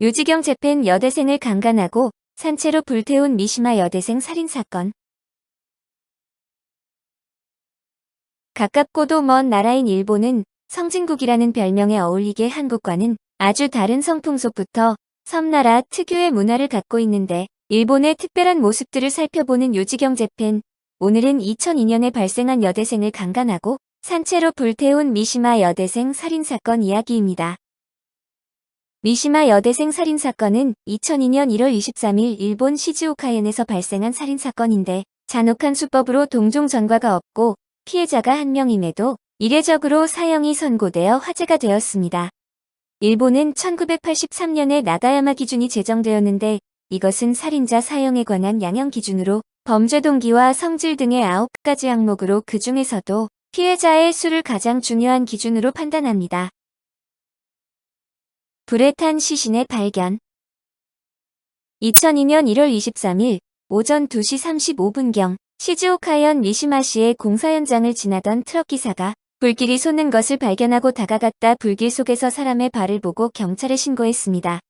요지경 재팬 여대생을 강간하고 산채로 불태운 미시마 여대생 살인사건. 가깝고도 먼 나라인 일본은 성진국이라는 별명에 어울리게 한국과는 아주 다른 성풍속부터 섬나라 특유의 문화를 갖고 있는데 일본의 특별한 모습들을 살펴보는 요지경 재팬. 오늘은 2002년에 발생한 여대생을 강간하고 산채로 불태운 미시마 여대생 살인사건 이야기입니다. 미시마 여대생 살인사건은 2002년 1월 23일 일본 시즈오카현에서 발생한 살인사건인데 잔혹한 수법으로 동종 전과가 없고 피해자가 한 명임에도 이례적으로 사형이 선고되어 화제가 되었습니다. 일본은 1983년에 나가야마 기준이 제정되었는데 이것은 살인자 사형에 관한 양형 기준으로 범죄 동기와 성질 등의 9가지 항목으로 그 중에서도 피해자의 수를 가장 중요한 기준으로 판단합니다. 불에 탄 시신의 발견. 2002년 1월 23일 오전 2시 35분경 시즈오카현 미시마시의 공사 현장을 지나던 트럭 기사가 불길이 솟는 것을 발견하고 다가갔다 불길 속에서 사람의 발을 보고 경찰에 신고했습니다.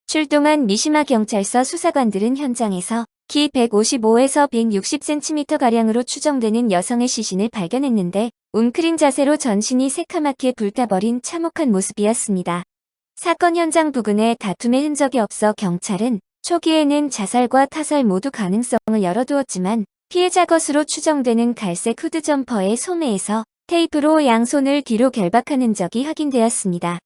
출동한 미시마 경찰서 수사관들은 현장에서 키 155에서 160cm가량으로 추정되는 여성의 시신을 발견했는데 웅크린 자세로 전신이 새카맣게 불타버린 참혹한 모습이었습니다. 사건 현장 부근에 다툼의 흔적이 없어 경찰은 초기에는 자살과 타살 모두 가능성을 열어두었지만 피해자 것으로 추정되는 갈색 후드 점퍼의 소매에서 테이프로 양손을 뒤로 결박한 흔적이 확인되었습니다.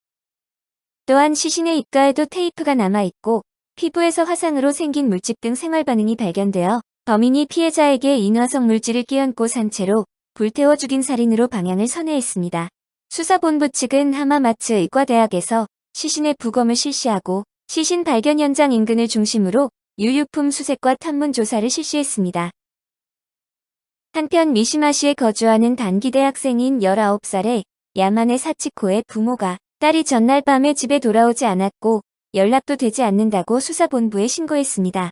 또한 시신의 입가에도 테이프가 남아있고 피부에서 화상으로 생긴 물집 등 생활 반응이 발견되어 범인이 피해자에게 인화성 물질을 끼얹고 산채로 불태워 죽인 살인으로 방향을 선회했습니다. 수사본부 측은 하마마츠 의과대학에서 시신의 부검을 실시하고 시신 발견 현장 인근을 중심으로 유류품 수색과 탐문 조사를 실시했습니다. 한편 미시마시에 거주하는 단기 대학생인 19살의 야마네 사치코의 부모가 딸이 전날 밤에 집에 돌아오지 않았고 연락도 되지 않는다고 수사본부에 신고했습니다.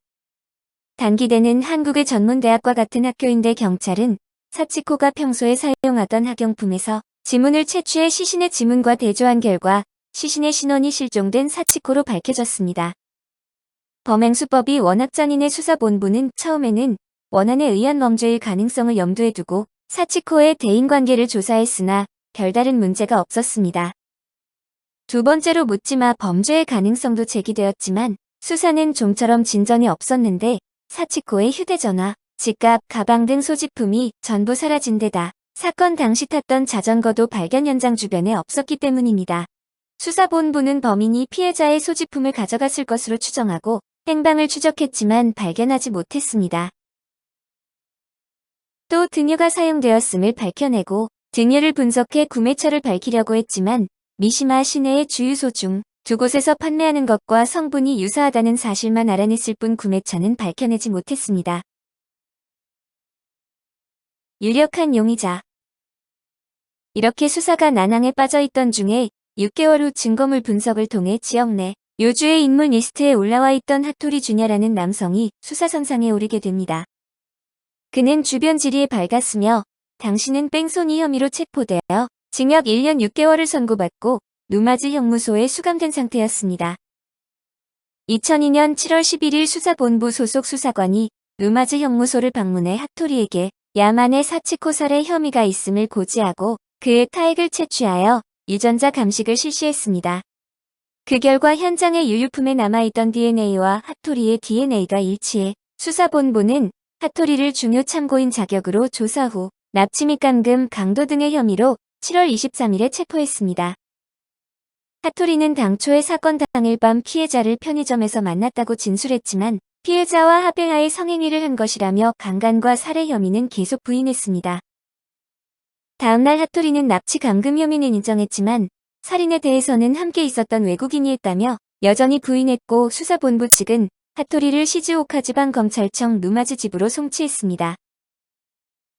단기대는 한국의 전문대학과 같은 학교인데 경찰은 사치코가 평소에 사용하던 학용품에서 지문을 채취해 시신의 지문과 대조한 결과 시신의 신원이 실종된 사치코로 밝혀졌습니다. 범행 수법이 워낙 잔인해 수사본부는 처음에는 원한에 의한 범죄일 가능성을 염두에 두고 사치코의 대인관계를 조사했으나 별다른 문제가 없었습니다. 두 번째로 묻지마 범죄의 가능성도 제기되었지만 수사는 좀처럼 진전이 없었는데 사치코의 휴대전화, 지갑, 가방 등 소지품이 전부 사라진 데다 사건 당시 탔던 자전거도 발견 현장 주변에 없었기 때문입니다. 수사본부는 범인이 피해자의 소지품을 가져갔을 것으로 추정하고 행방을 추적했지만 발견하지 못했습니다. 또 등유가 사용되었음을 밝혀내고 등유를 분석해 구매처를 밝히려고 했지만 미시마 시내의 주유소 중 두 곳에서 판매하는 것과 성분이 유사하다는 사실만 알아냈을 뿐 구매처는 밝혀내지 못했습니다. 유력한 용의자. 이렇게 수사가 난항에 빠져있던 중에 6개월 후 증거물 분석을 통해 지역 내 요주의 인물 리스트에 올라와 있던 하토리 주냐라는 남성이 수사선상에 오르게 됩니다. 그는 주변 지리에 밝았으며 당시는 뺑소니 혐의로 체포되어 징역 1년 6개월을 선고받고 누마즈 형무소에 수감된 상태였습니다. 2002년 7월 11일 수사본부 소속 수사관이 누마즈 형무소를 방문해 하토리에게 야마네 사치코 살해 혐의가 있음을 고지하고 그의 타액을 채취하여 유전자 감식을 실시했습니다. 그 결과 현장의 유류품에 남아있던 DNA와 하토리의 DNA가 일치해 수사본부는 하토리를 중요 참고인 자격으로 조사 후 납치 및 감금, 강도 등의 혐의로 7월 23일에 체포했습니다. 하토리는 당초에 사건 당일 밤 피해자를 편의점에서 만났다고 진술했지만 피해자와 합의하에 성행위를 한 것이라며 강간과 살해 혐의는 계속 부인했습니다. 다음날 하토리는 납치 감금 혐의는 인정했지만 살인에 대해서는 함께 있었던 외국인이 했다며 여전히 부인했고 수사본부 측은 하토리를 시즈오카 지방검찰청 누마즈 집으로 송치했습니다.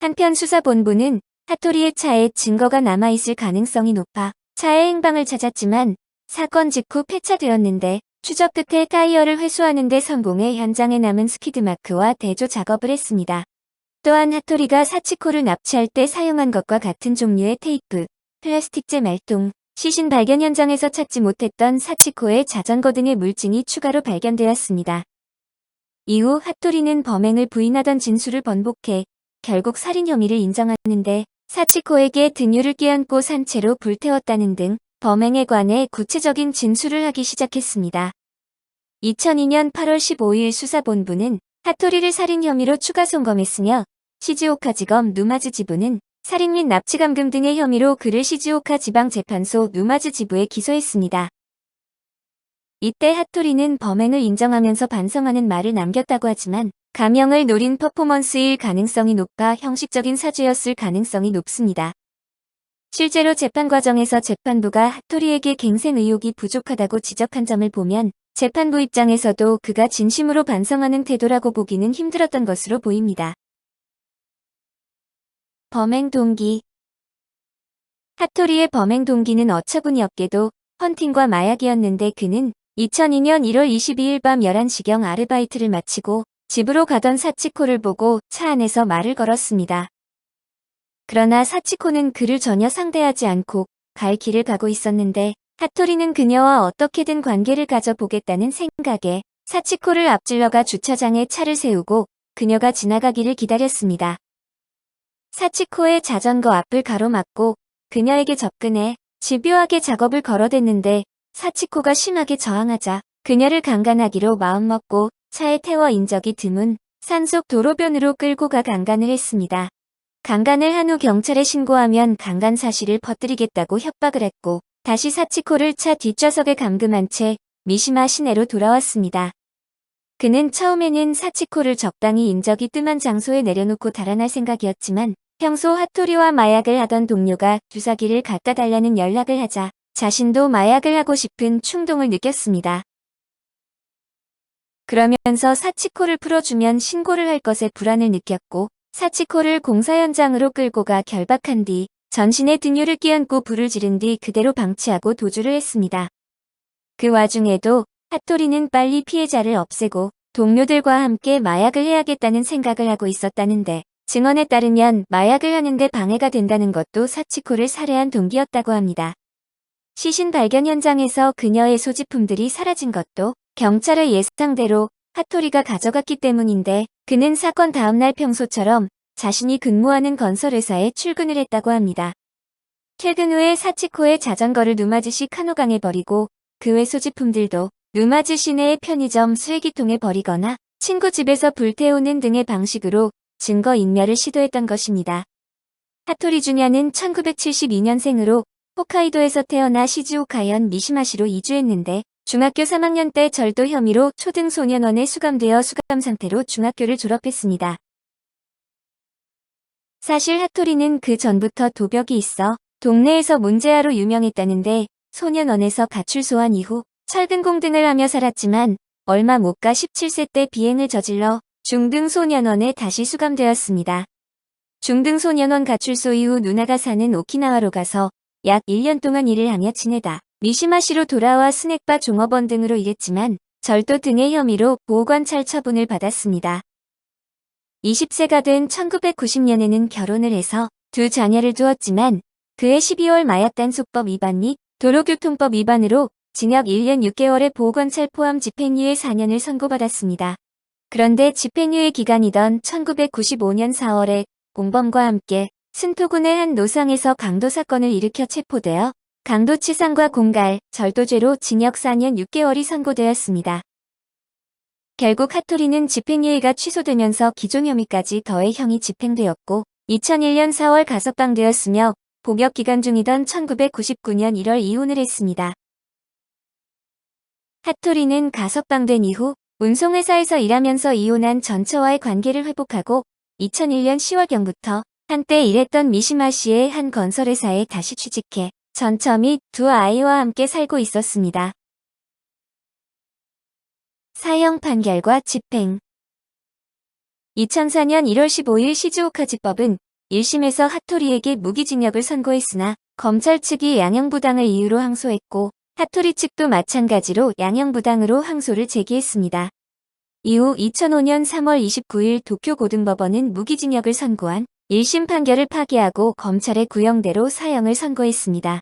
한편 수사본부는 하토리의 차에 증거가 남아있을 가능성이 높아 차의 행방을 찾았지만 사건 직후 폐차되었는데 추적 끝에 타이어를 회수하는 데 성공해 현장에 남은 스키드마크와 대조 작업을 했습니다. 또한 하토리가 사치코를 납치할 때 사용한 것과 같은 종류의 테이프, 플라스틱제 말통, 시신 발견 현장에서 찾지 못했던 사치코의 자전거 등의 물증이 추가로 발견되었습니다. 이후 핫토리는 범행을 부인하던 진술을 번복해 결국 살인 혐의를 인정하는데 사치코에게 등유를 끼얹고 산채로 불태웠다는 등 범행에 관해 구체적인 진술을 하기 시작했습니다. 2002년 8월 15일 수사본부는 핫토리를 살인 혐의로 추가 송검했으며 시즈오카지검 누마즈 지부는 살인 및 납치감금 등의 혐의로 그를 시즈오카 지방재판소 누마즈 지부에 기소했습니다. 이때 핫토리는 범행을 인정하면서 반성하는 말을 남겼다고 하지만 감형을 노린 퍼포먼스일 가능성이 높아 형식적인 사죄였을 가능성이 높습니다. 실제로 재판 과정에서 재판부가 핫토리에게 갱생 의혹이 부족하다고 지적한 점을 보면 재판부 입장에서도 그가 진심으로 반성하는 태도라고 보기는 힘들었던 것으로 보입니다. 범행 동기. 핫토리의 범행 동기는 어처구니 없게도 헌팅과 마약이었는데 그는 2002년 1월 22일 밤 11시경 아르바이트를 마치고 집으로 가던 사치코를 보고 차 안에서 말을 걸었습니다. 그러나 사치코는 그를 전혀 상대하지 않고 갈 길을 가고 있었는데 핫토리는 그녀와 어떻게든 관계를 가져보겠다는 생각에 사치코를 앞질러가 주차장에 차를 세우고 그녀가 지나가기를 기다렸습니다. 사치코의 자전거 앞을 가로막고 그녀에게 접근해 집요하게 작업을 걸어댔는데 사치코가 심하게 저항하자 그녀를 강간하기로 마음먹고 차에 태워 인적이 드문 산속 도로변으로 끌고 가 강간을 했습니다. 강간을 한 후 경찰에 신고하면 강간 사실을 퍼뜨리겠다고 협박을 했고 다시 사치코를 차 뒷좌석에 감금한 채 미시마 시내로 돌아왔습니다. 그는 처음에는 사치코를 적당히 인적이 뜸한 장소에 내려놓고 달아날 생각이었지만 평소 핫토리와 마약을 하던 동료가 주사기를 갖다 달라는 연락을 하자 자신도 마약을 하고 싶은 충동을 느꼈습니다. 그러면서 사치코를 풀어주면 신고를 할 것에 불안을 느꼈고 사치코를 공사 현장으로 끌고 가 결박한 뒤 전신에 등유를 끼얹고 불을 지른 뒤 그대로 방치하고 도주를 했습니다. 그 와중에도 핫토리는 빨리 피해자를 없애고 동료들과 함께 마약을 해야겠다는 생각을 하고 있었다는데 증언에 따르면 마약을 하는데 방해가 된다는 것도 사치코를 살해한 동기였다고 합니다. 시신 발견 현장에서 그녀의 소지품들이 사라진 것도 경찰의 예상대로 핫토리가 가져갔기 때문인데 그는 사건 다음날 평소처럼 자신이 근무하는 건설회사에 출근을 했다고 합니다. 퇴근 후에 사치코의 자전거를 누마즈시 카노강에 버리고 그 외 소지품들도 누마즈 시내의 편의점 쓰레기통에 버리거나 친구 집에서 불태우는 등의 방식으로 증거인멸을 시도했던 것입니다. 핫토리 주냐는 1972년생으로 홋카이도에서 태어나 시즈오카현 미시마시로 이주했는데 중학교 3학년 때 절도 혐의로 초등소년원에 수감되어 수감 상태로 중학교를 졸업했습니다. 사실 핫토리는 그 전부터 도벽이 있어 동네에서 문제아로 유명했다는데 소년원에서 가출소한 이후 철근공 등을 하며 살았지만 얼마 못 가 17세 때 비행을 저질러 중등소년원에 다시 수감되었습니다. 중등소년원 가출소 이후 누나가 사는 오키나와로 가서 약 1년 동안 일을 하며 지내다 미시마시로 돌아와 스낵바 종업원 등으로 일했지만 절도 등의 혐의로 보호관찰 처분을 받았습니다. 20세가 된 1990년에는 결혼을 해서 두 자녀를 두었지만 그해 12월 마약단속법 위반 및 도로교통법 위반으로 징역 1년 6개월의 보호관찰 포함 집행유예 4년을 선고받았습니다. 그런데 집행유예 기간이던 1995년 4월에 공범과 함께 순토군의 한 노상에서 강도 사건을 일으켜 체포되어 강도치상과 공갈, 절도죄로 징역 4년 6개월이 선고되었습니다. 결국 핫토리는 집행유예가 취소되면서 기존 혐의까지 더해 형이 집행되었고 2001년 4월 가석방되었으며 복역 기간 중이던 1999년 1월 이혼을 했습니다. 핫토리는 가석방된 이후 운송회사에서 일하면서 이혼한 전처와의 관계를 회복하고 2001년 10월경부터 한때 일했던 미시마시의 한 건설회사에 다시 취직해 전처 및 두 아이와 함께 살고 있었습니다. 사형 판결과 집행. 2004년 1월 15일 시즈오카지법은 1심에서 핫토리에게 무기징역을 선고했으나 검찰 측이 양형부당을 이유로 항소했고 핫토리 측도 마찬가지로 양형부당으로 항소를 제기했습니다. 이후 2005년 3월 29일 도쿄고등법원은 무기징역을 선고한 1심 판결을 파기하고 검찰의 구형대로 사형을 선고했습니다.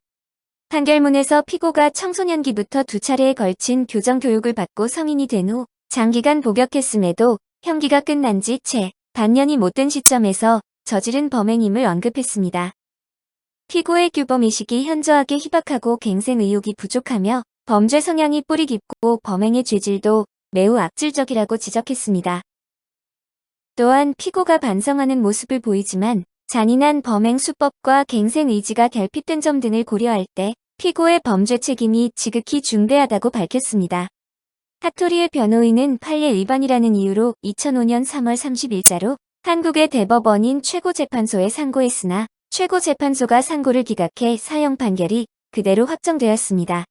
판결문에서 피고가 청소년기부터 2차례에 걸친 교정 교육을 받고 성인이 된 후 장기간 복역했음에도 형기가 끝난 지 채 반년이 못 된 시점에서 저지른 범행임을 언급했습니다. 피고의 규범의식이 현저하게 희박하고 갱생 의욕이 부족하며 범죄 성향이 뿌리 깊고 범행의 죄질도 매우 악질적이라고 지적했습니다. 또한 피고가 반성하는 모습을 보이지만 잔인한 범행 수법과 갱생 의지가 결핍된 점 등을 고려할 때 피고의 범죄 책임이 지극히 중대하다고 밝혔습니다. 사토리의 변호인은 판례 위반이라는 이유로 2005년 3월 30일자로 한국의 대법원인 최고재판소에 상고했으나 최고재판소가 상고를 기각해 사형 판결이 그대로 확정되었습니다.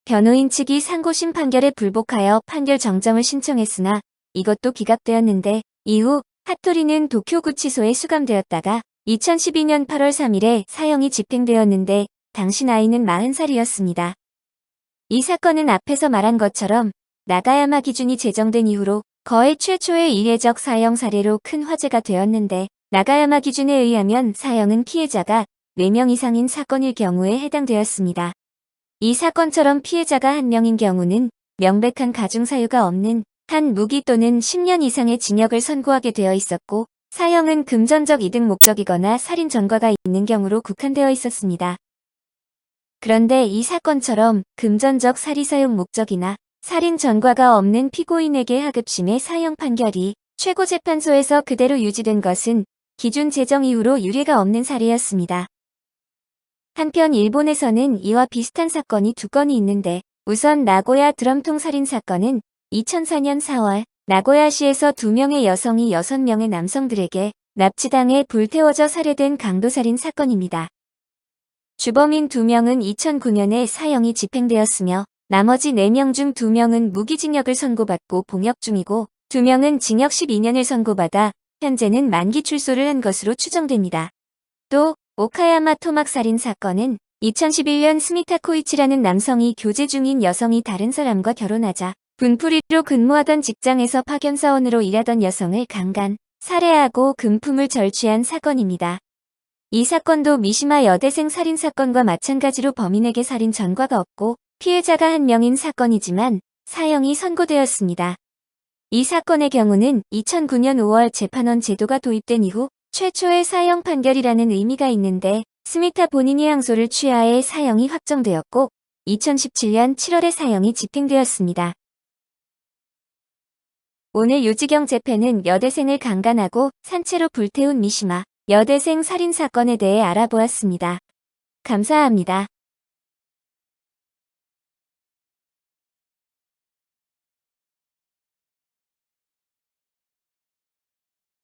변호인 측이 상고심 판결에 불복하여 판결 정정을 신청했으나 이것도 기각되었는데 이후 사토리는 도쿄구치소에 수감되었다가 2012년 8월 3일에 사형이 집행되었는데 당시 나이는 40살이었습니다. 이 사건은 앞에서 말한 것처럼 나가야마 기준이 제정된 이후로 거의 최초의 이례적 사형 사례로 큰 화제가 되었는데 나가야마 기준에 의하면 사형은 피해자가 4명 이상인 사건일 경우에 해당되었습니다. 이 사건처럼 피해자가 1명인 경우는 명백한 가중 사유가 없는 한 무기 또는 10년 이상의 징역을 선고하게 되어 있었고 사형은 금전적 이득 목적이거나 살인 전과가 있는 경우로 국한되어 있었습니다. 그런데 이 사건처럼 금전적 사리사용 목적이나 살인 전과가 없는 피고인에게 하급심의 사형 판결이 최고재판소에서 그대로 유지된 것은 기준 제정 이후로 유례가 없는 사례였습니다. 한편 일본에서는 이와 비슷한 사건이 2건이 있는데 우선 나고야 드럼통 살인 사건은 2004년 4월 나고야시에서 2명의 여성이 6명의 남성들에게 납치당해 불태워져 살해된 강도살인 사건입니다. 주범인 2명은 2009년에 사형이 집행되었으며 나머지 4명 중 2명은 무기징역을 선고받고 복역 중이고 2명은 징역 12년을 선고받아 현재는 만기 출소를 한 것으로 추정됩니다. 또 오카야마 토막 살인 사건은 2011년 스미타 코이치라는 남성이 교제 중인 여성이 다른 사람과 결혼하자 분풀이로 근무하던 직장에서 파견사원으로 일하던 여성을 강간, 살해하고 금품을 절취한 사건입니다. 이 사건도 미시마 여대생 살인 사건과 마찬가지로 범인에게 살인 전과가 없고 피해자가 1명인 사건이지만 사형이 선고되었습니다. 이 사건의 경우는 2009년 5월 재판원 제도가 도입된 이후 최초의 사형 판결이라는 의미가 있는데 스미타 본인이 항소를 취하해 사형이 확정되었고 2017년 7월에 사형이 집행되었습니다. 오늘 유지경 재팬은 여대생을 강간하고 산채로 불태운 미시마 여대생 살인 사건에 대해 알아보았습니다. 감사합니다.